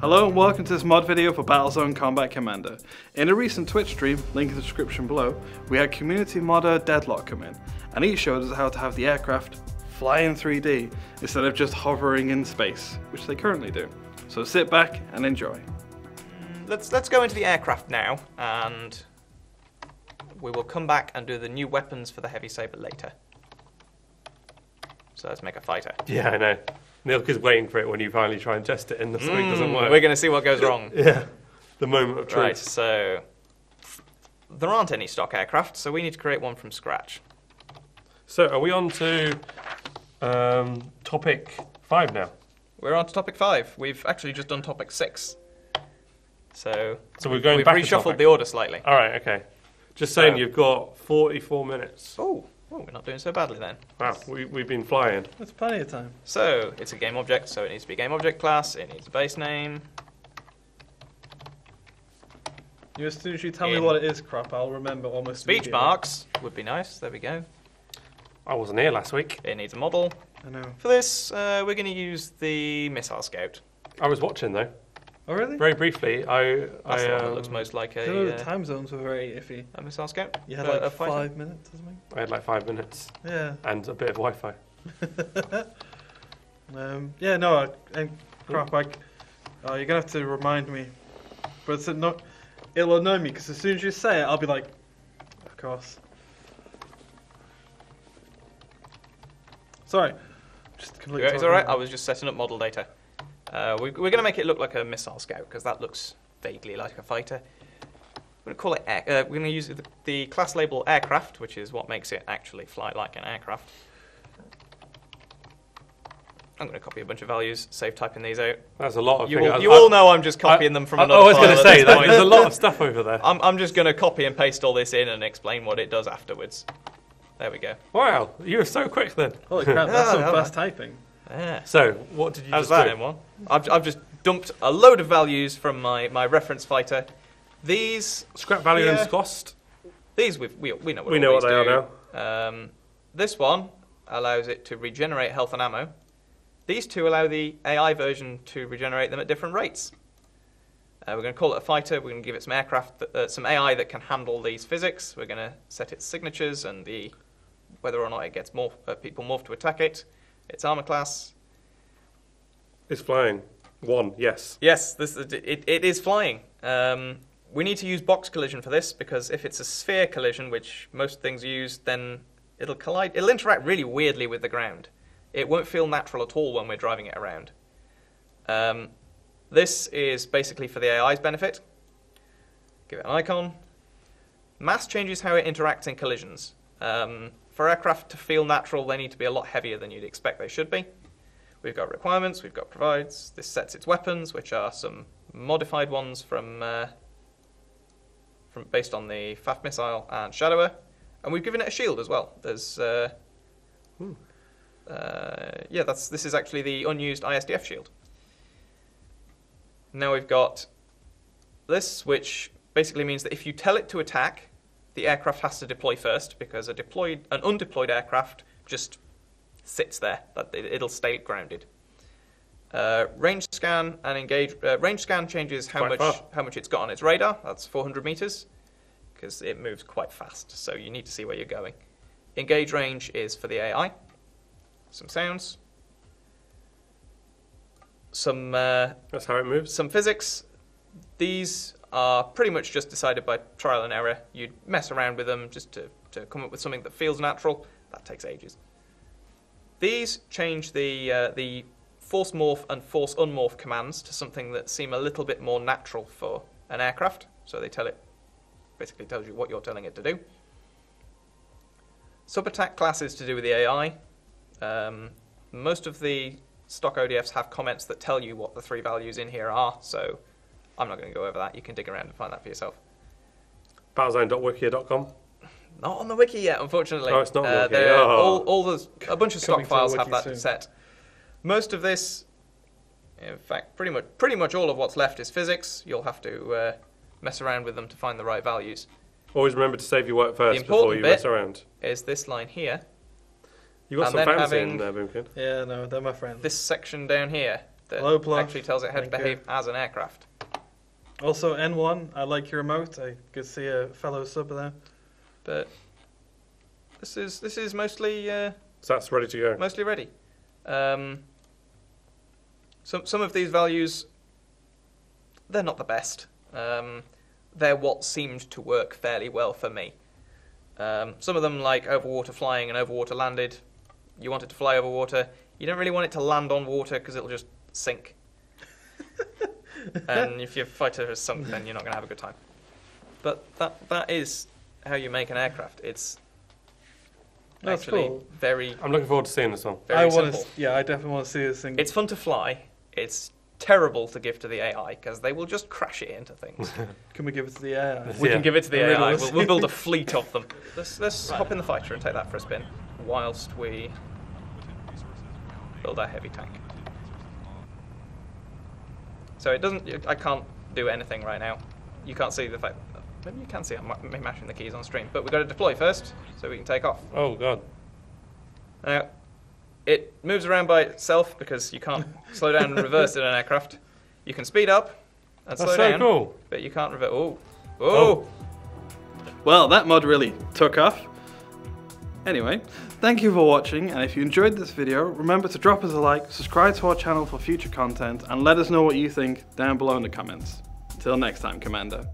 Hello and welcome to this mod video for Battlezone Combat Commander. In a recent Twitch stream, link in the description below, we had community modder Deadlock come in, and he showed us how to have the aircraft fly in 3D instead of just hovering in space, which they currently do. So sit back and enjoy. Let's go into the aircraft now, and we will come back and do the new weapons for the heavy saber later. So let's make a fighter. Yeah, I know. Milk is waiting for it when you finally try and test it and something doesn't work. We're going to see what goes wrong. Yeah, the moment of truth. Right, so there aren't any stock aircraft, so we need to create one from scratch. So are we on to topic 5 now? We're on to topic 5. We've actually just done topic 6. So we're going we've back a reshuffled topic. the order slightly. All right, okay. Just saying, So- you've got 44 minutes. Oh, we're not doing so badly then. Wow, we've been flying. That's plenty of time. So it's a game object, so it needs to be a game object class. It needs a base name. As soon as you tell me what it is, crap, I'll remember almost Speech immediately. marks would be nice. There we go. I wasn't here last week. It needs a model. I know. For this, we're going to use the Missile Scout. I was watching though. Oh really? Very briefly, That's the one that looks most like I know the time zones were very iffy. a Missile Scout. You had A like fighter. 5 minutes or something? I had like 5 minutes Yeah. and a bit of Wi-Fi. Yeah, no, crap, you're going to have to remind me. But it's not, it'll annoy me, because as soon as you say it, I'll be like, of course. Sorry. Just completely It's alright, I was just setting up model data. We're going to make it look like a Missile Scout, because that looks vaguely like a fighter. We're going to call it, we're going to use the class label aircraft, which is what makes it actually fly like an aircraft. I'm going to copy a bunch of values, save typing these out. That's a lot of You things. all know I'm just copying them from another I was file going to at say this that point. there's a lot of stuff over there. I'm just going to copy and paste all this in and explain what it does afterwards. There we go. Wow, you were so quick then. Holy crap, that's some Yeah, fast typing. Yeah. So, what did you How's just that, do? M1? I've just dumped a load of values from my reference fighter. These Scrap value Yeah. and cost. we know We know what these they do. are now. This one allows it to regenerate health and ammo. These two allow the AI version to regenerate them at different rates. We're going to call it a fighter. We're going to give it some aircraft, some AI that can handle these physics. We're going to set its signatures and whether or not it gets people morph to attack it. Its armor class. It's flying. 1, yes. Yes, it is flying. We need to use box collision for this, because if it's a sphere collision, which most things use, then it'll collide. It'll interact really weirdly with the ground. It won't feel natural at all when we're driving it around. This is basically for the AI's benefit. Give it an icon. Mass changes how it interacts in collisions. For aircraft to feel natural, they need to be a lot heavier than you'd expect they should be. We've got requirements, we've got provides. This sets its weapons, which are some modified ones from based on the FAF missile and Shadower, and we've given it a shield as well. There's this is actually the unused ISDF shield. Now we've got this, which basically means that if you tell it to attack, the aircraft has to deploy first, because an undeployed aircraft just sits there. It'll stay grounded. Range scan and engage. Range scan changes how much it's got on its radar. That's 400 meters, because it moves quite fast. So you need to see where you're going. Engage range is for the AI. Some sounds. That's how it moves. Some physics. These are pretty much just decided by trial and error. You'd mess around with them just to come up with something that feels natural. That takes ages. These change the force morph and force unmorph commands to something that seem a little bit more natural for an aircraft. So they basically tells you what you're telling it to do. Sub-attack classes to do with the AI. Most of the stock ODFs have comments that tell you what the 3 values in here are, so I'm not going to go over that. You can dig around and find that for yourself. Battlezone.wikia.com. Not on the wiki yet, unfortunately. Oh, it's not on the wiki. A bunch of stock Coming to the files wiki have that soon. set. Most of this, in fact, pretty much all of what's left is physics. You'll have to mess around with them to find the right values. Always remember to save your work The first before important you bit mess around. is this line here. You got And some then fancy having- in there, Boomkin. Yeah, no, they're my friends. This section down here, that Hello, Plush. actually tells it how to Thank you. behave as an aircraft. Also, N1, I like your emote. I could see a fellow sub there. But this is mostly So that's ready to go. mostly ready. Some of these values, they're not the best. They're what seemed to work fairly well for me. Some of them, like overwater flying and overwater landed, you want it to fly over water. You don't really want it to land on water because it'll just sink. And if your fighter has sunk, then you're not going to have a good time. But that is how you make an aircraft. It's That's actually cool. very, I'm looking forward to seeing this one. very I want simple. to. Yeah, I definitely want to see this thing. It's fun to fly. It's terrible to give to the AI because they will just crash it into things. Can we give it to the AI? We Yeah. can give it to the Riddle AI. us. We'll build a fleet of them. Let's hop in the fighter and take that for a spin whilst we build our heavy tank. So it doesn't. I can't do anything right now. You can't see the fact. Maybe you can see me mashing the keys on stream, but we've got to deploy first so we can take off. Oh god. Now, it moves around by itself because you can't slow down and reverse it in an aircraft. You can speed up and That's slow so down, cool. but you can't reverse. Oh, Oh. Well, that mod really took off. Anyway, thank you for watching, and if you enjoyed this video, remember to drop us a like, subscribe to our channel for future content, and let us know what you think down below in the comments. Until next time, Commander.